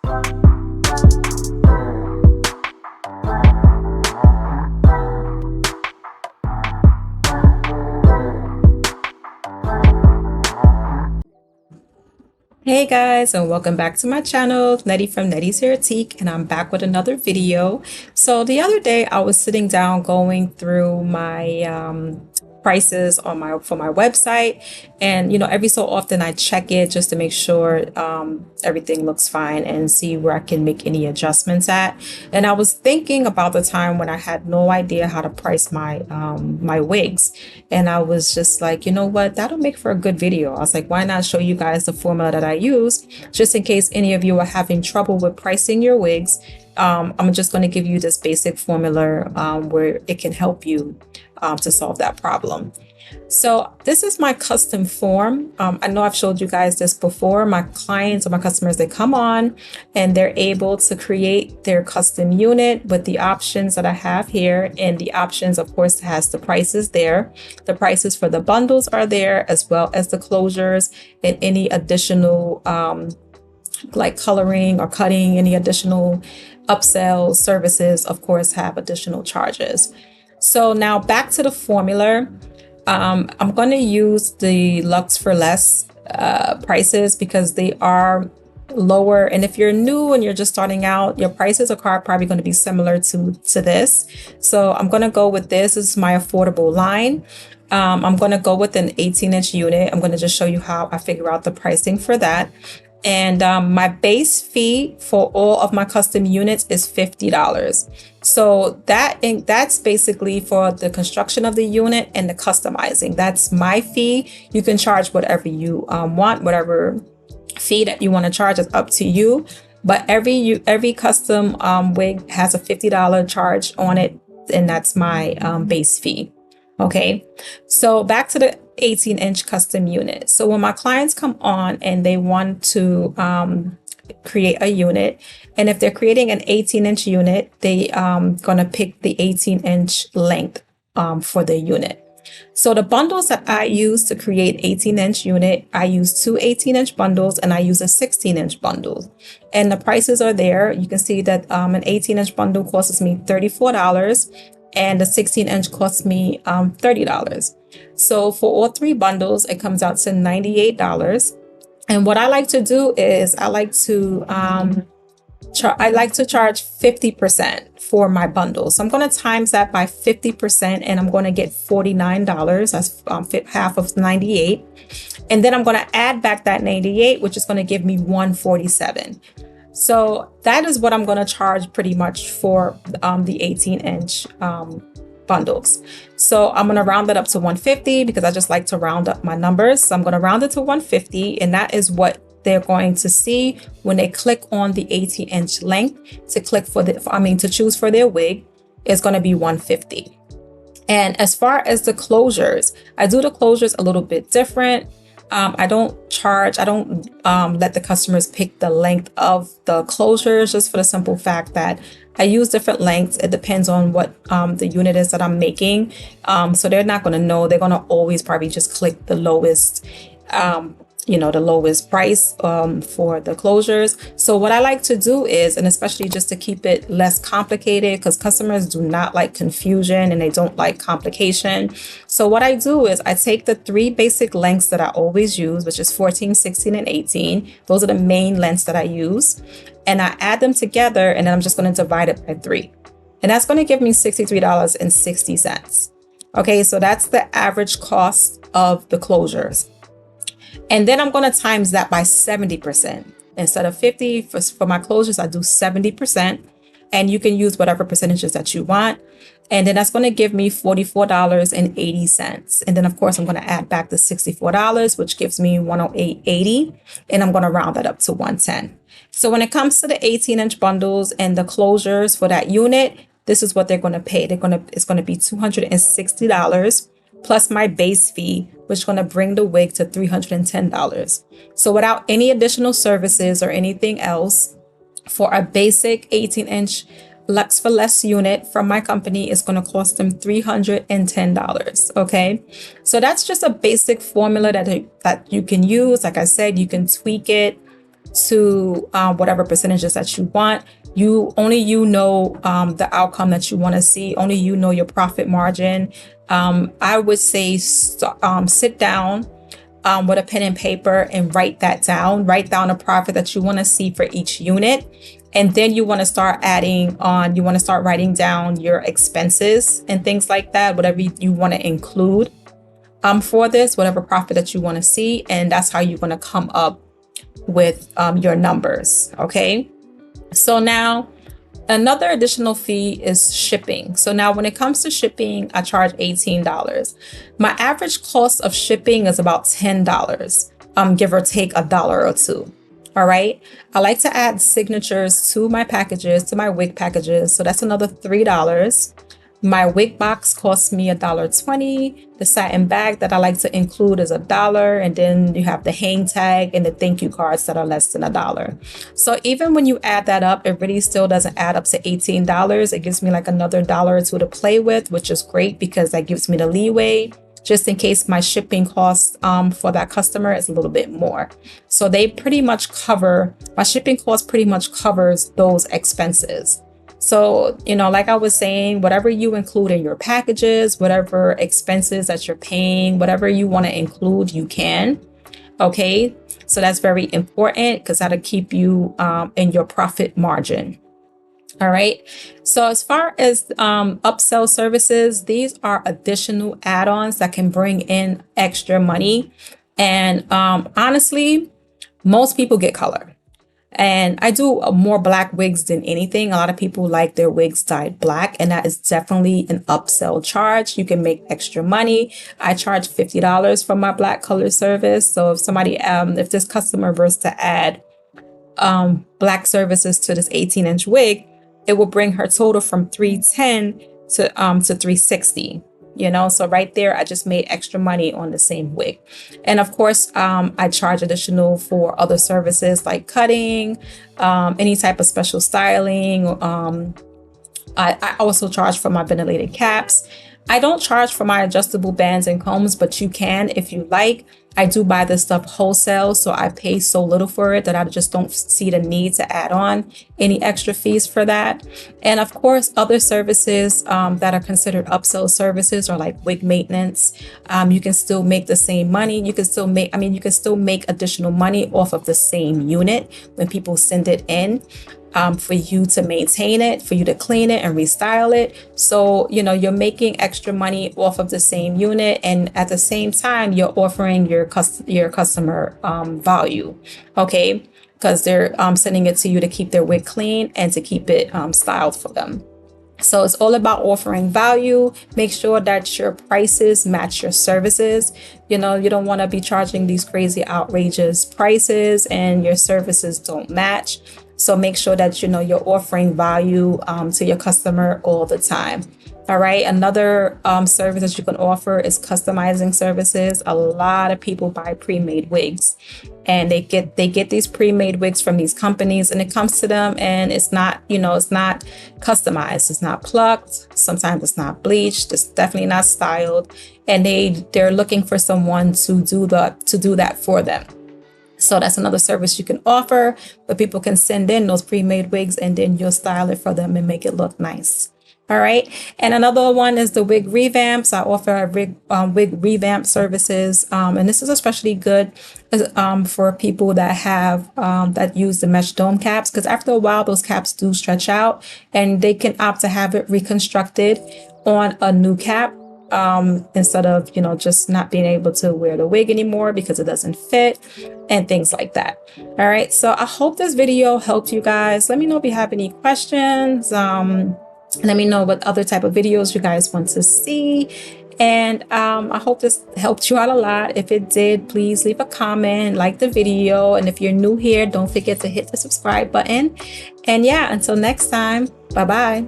Hey guys, and welcome back to my channel, Nettie from Nettie's Hair Teak, and I'm back with another video. So the other day I was sitting down going through my prices on for my website, and every so often I check it just to make sure everything looks fine and see where I can make any adjustments at. And I was thinking about the time when I had no idea how to price my wigs, and I was just like, you know what, that'll make for a good video. I was like, why not show you guys the formula that I use, just in case any of you are having trouble with pricing your wigs. I'm just going to give you this basic formula where it can help you to solve that problem. So this is my custom form. I know I've showed you guys this before. My clients or my customers, they come on and they're able to create their custom unit with the options that I have here. And the options, of course, has the prices there. The prices for the bundles are there, as well as the closures and any additional like coloring or cutting, any additional upsells, services, of course, have additional charges. So now back to the formula. I'm going to use the Lux for Less prices because they are lower. And if you're new and you're just starting out, your prices are probably going to be similar to this. So I'm going to go with this. This is my affordable line. I'm going to go with an 18-inch unit. I'm going to just show you how I figure out the pricing for that. And my base fee for all of my custom units is $50. So that's basically for the construction of the unit and the customizing. That's my fee. You can charge whatever you want, whatever fee that you want to charge is up to you. But every custom wig has a $50 charge on it, and that's my base fee. Okay, so back to the 18-inch custom unit. So when my clients come on and they want to create a unit, and if they're creating an 18-inch unit, they gonna pick the 18-inch length for the unit. So the bundles that I use to create 18-inch unit, I use two 18-inch bundles and I use a 16-inch bundle. And the prices are there. You can see that an 18-inch bundle costs me $34 and the 16-inch costs me $30. So for all three bundles, it comes out to $98. And what I like to do is I like to charge 50% for my bundles. So I'm going to times that by 50% and I'm going to get $49. That's half of 98. And then I'm going to add back that 98, which is going to give me $147. So that is what I'm going to charge pretty much for the 18-inch bundles. So I'm going to round that up to 150 because I just like to round up my numbers. So I'm going to round it to 150, and that is what they're going to see when they click on the 18-inch length to choose for their wig. Is going to be 150. And as far as the closures, I do the closures a little bit different. I don't let the customers pick the length of the closures, just for the simple fact that I use different lengths. It depends on what the unit is that I'm making. So they're not going to know. They're going to always probably just click the lowest, the lowest price for the closures. So what I like to do is, and especially just to keep it less complicated, because customers do not like confusion and they don't like complication. So what I do is I take the three basic lengths that I always use, which is 14, 16, and 18. Those are the main lengths that I use. And I add them together, and then I'm just going to divide it by 3. And that's going to give me $63.60. Okay, so that's the average cost of the closures. And then I'm going to times that by 70%. Instead of 50 for my closures, I do 70%. And you can use whatever percentages that you want. And then that's going to give me $44.80. And then, of course, I'm going to add back the $64, which gives me $108.80. And I'm going to round that up to 110. So when it comes to the 18-inch bundles and the closures for that unit, this is what they're going to pay. It's going to be $260 plus my base fee, which is going to bring the wig to $310. So without any additional services or anything else, for a basic 18-inch Lux for Less unit from my company, is going to cost them $310. Okay, so that's just a basic formula that you can use. Like I said, you can tweak it to whatever percentages that you want. You know the outcome that you want to see. Only you know your profit margin. I would say sit down with a pen and paper and write that down. Write down a profit that you want to see for each unit. And then you want to start you want to start writing down your expenses and things like that, whatever you want to include for this, whatever profit that you want to see. And that's how you're going to come up with your numbers. Okay. So now another additional fee is shipping. So now when it comes to shipping, I charge $18. My average cost of shipping is about $10, give or take $1 or $2. All right. I like to add signatures to my packages, to my wig packages. So that's another $3. My wig box costs me $1.20. The satin bag that I like to include is $1. And then you have the hang tag and the thank you cards that are less than $1. So even when you add that up, it really still doesn't add up to $18. It gives me like another $1 or $2 to play with, which is great because that gives me the leeway just in case my shipping cost for that customer is a little bit more. So they pretty much my shipping cost pretty much covers those expenses. So, like I was saying, whatever you include in your packages, whatever expenses that you're paying, whatever you want to include, you can. Okay. So that's very important because that'll keep you in your profit margin. All right. So as far as upsell services, these are additional add-ons that can bring in extra money. And honestly, most people get color. And I do more black wigs than anything. A lot of people like their wigs dyed black, and that is definitely an upsell charge. You can make extra money. I charge $50 for my black color service. So if this customer were to add black services to this 18-inch wig, it will bring her total from $310 to $360. So right there, I just made extra money on the same wig. And of course, I charge additional for other services like cutting, any type of special styling. I also charge for my ventilated caps. I don't charge for my adjustable bands and combs, but you can if you like. I do buy this stuff wholesale, so I pay so little for it that I just don't see the need to add on any extra fees for that. And of course, other services that are considered upsell services are like wig maintenance. You can still make the same money. You can still make additional money off of the same unit when people send it in. For you to maintain it, for you to clean it and restyle it. So, you're making extra money off of the same unit. And at the same time, you're offering your customer value. Okay. Because they're sending it to you to keep their wig clean and to keep it styled for them. So it's all about offering value. Make sure that your prices match your services. You don't want to be charging these crazy, outrageous prices and your services don't match. So make sure that, you're offering value to your customer all the time. All right. Another service that you can offer is customizing services. A lot of people buy pre-made wigs, and they get these pre-made wigs from these companies, and it comes to them and it's not customized. It's not plucked. Sometimes it's not bleached. It's definitely not styled. And they're looking for someone to do that for them. So that's another service you can offer, but people can send in those pre-made wigs and then you'll style it for them and make it look nice. All right. And another one is the wig revamps. I offer wig revamp services. And this is especially good for people that that use the mesh dome caps, because after a while, those caps do stretch out and they can opt to have it reconstructed on a new cap. Instead of, just not being able to wear the wig anymore because it doesn't fit and things like that. All right. So I hope this video helped you guys. Let me know if you have any questions. Let me know what other type of videos you guys want to see. And I hope this helped you out a lot. If it did, please leave a comment, like the video. And if you're new here, don't forget to hit the subscribe button. And yeah, until next time, bye-bye.